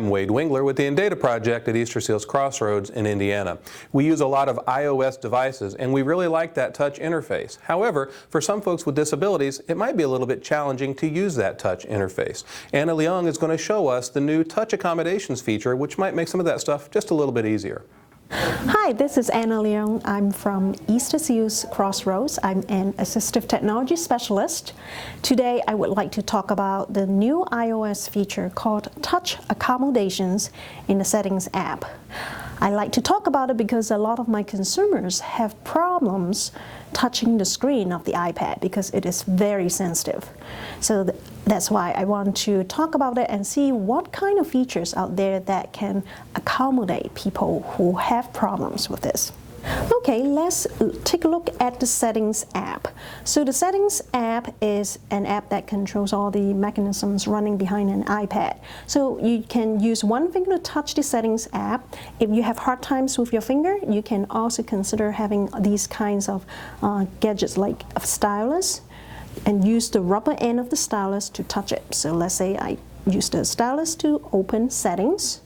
I'm Wade Wingler with the Data Project at Easter Seals Crossroads in Indiana. We use a lot of iOS devices and we really like that touch interface. However, for some folks with disabilities, it might be a little bit challenging to use that touch interface. Anna Leung is going to show us the new Touch Accommodations feature, which might make some of that stuff just a little bit easier. Hi, this is Anna Leung. I'm from Easter Seals Crossroads. I'm an Assistive Technology Specialist. Today I would like to talk about the new iOS feature called Touch Accommodations in the Settings app. I like to talk about it because a lot of my consumers have problems touching the screen of the iPad because it is very sensitive. So that's why I want to talk about it and see what kind of features out there that can accommodate people who have problems with this. Okay, let's take a look at the Settings app. So the Settings app is an app that controls all the mechanisms running behind an iPad. So you can use one finger to touch the Settings app. If you have hard times with your finger, you can also consider having these kinds of gadgets like a stylus and use the rubber end of the stylus to touch it. So let's say I use the stylus to open Settings.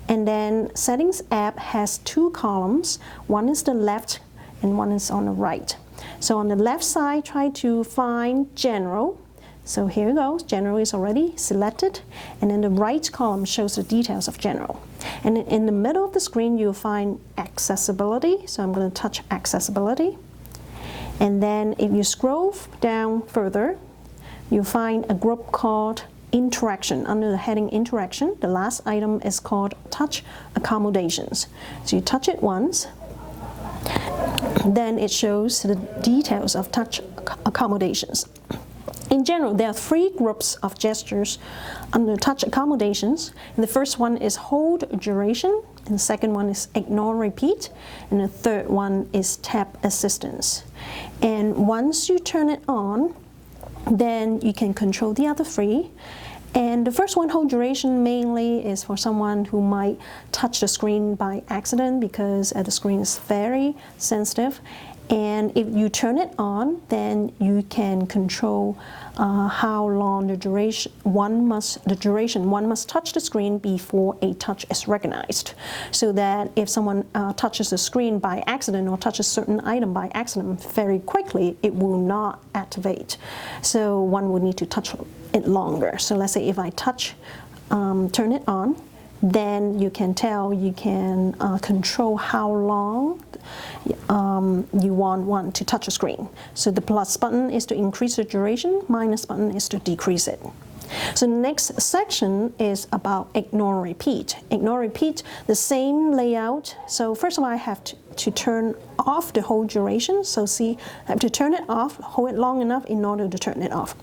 And then Settings app has two columns. One is the left and one is on the right. So on the left side, try to find General. So here it goes. General is already selected. And then the right column shows the details of General. And in the middle of the screen, you'll find Accessibility. So I'm going to touch Accessibility. And then if you scroll down further, you'll find a group called Interaction. Under the heading Interaction, the last item is called Touch Accommodations. So you touch it once, then it shows the details of Touch Accommodations. In general, there are three groups of gestures under Touch Accommodations. And the first one is Hold Duration, and the second one is Ignore Repeat, and the third one is Tap Assistance. And once you turn it on, then you can control the other three. And the first one, Hold Duration, mainly is for someone who might touch the screen by accident because the screen is very sensitive. And if you turn it on, then you can control how long the duration one must touch the screen before a touch is recognized. So that if someone touches the screen by accident or touches a certain item by accident very quickly, it will not activate. So one would need to touch it longer. So let's say if I turn it on, then you can control how long you want one to touch a screen. So the plus button is to increase the duration, minus button is to decrease it. So the next section is about Ignore Repeat. Ignore Repeat, the same layout. So first of all, I have to turn off the Hold Duration. So see, I have to turn it off, hold it long enough in order to turn it off.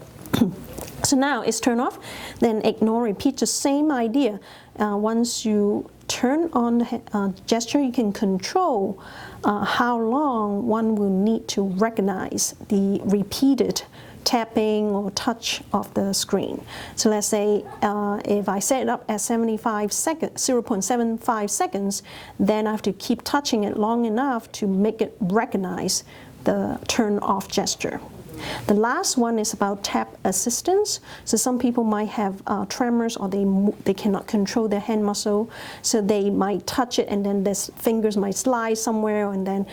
So now it's turned off, then Ignore Repeat, the same idea. Once you turn on the gesture, you can control how long one will need to recognize the repeated tapping or touch of the screen. So let's say if I set it up at 0.75 seconds, then I have to keep touching it long enough to make it recognize the turn off gesture. The last one is about Tap Assistance. So some people might have tremors or they cannot control their hand muscle, so they might touch it and then their fingers might slide somewhere, and then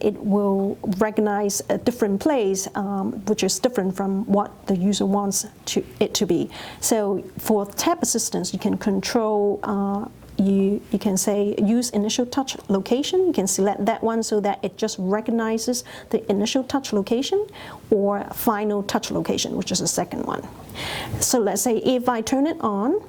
it will recognize a different place, which is different from what the user wants it to be. So for Tap Assistance, you can control you can say use initial touch location. You can select that one so that it just recognizes the initial touch location, or final touch location, which is the second one. So let's say if I turn it on,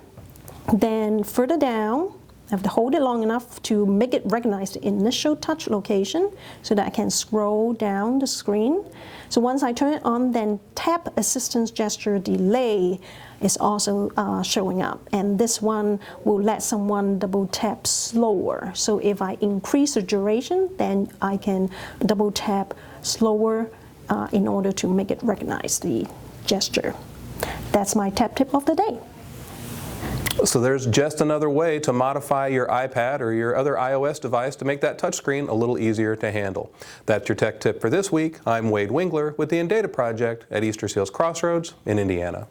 then further down, I have to hold it long enough to make it recognize the initial touch location so that I can scroll down the screen. So once I turn it on, then Tap Assistance Gesture Delay is also showing up. And this one will let someone double tap slower. So if I increase the duration, then I can double tap slower in order to make it recognize the gesture. That's my tap tip of the day. So there's just another way to modify your iPad or your other iOS device to make that touchscreen a little easier to handle. That's your tech tip for this week. I'm Wade Wingler with the Data Project at Easter Seals Crossroads in Indiana.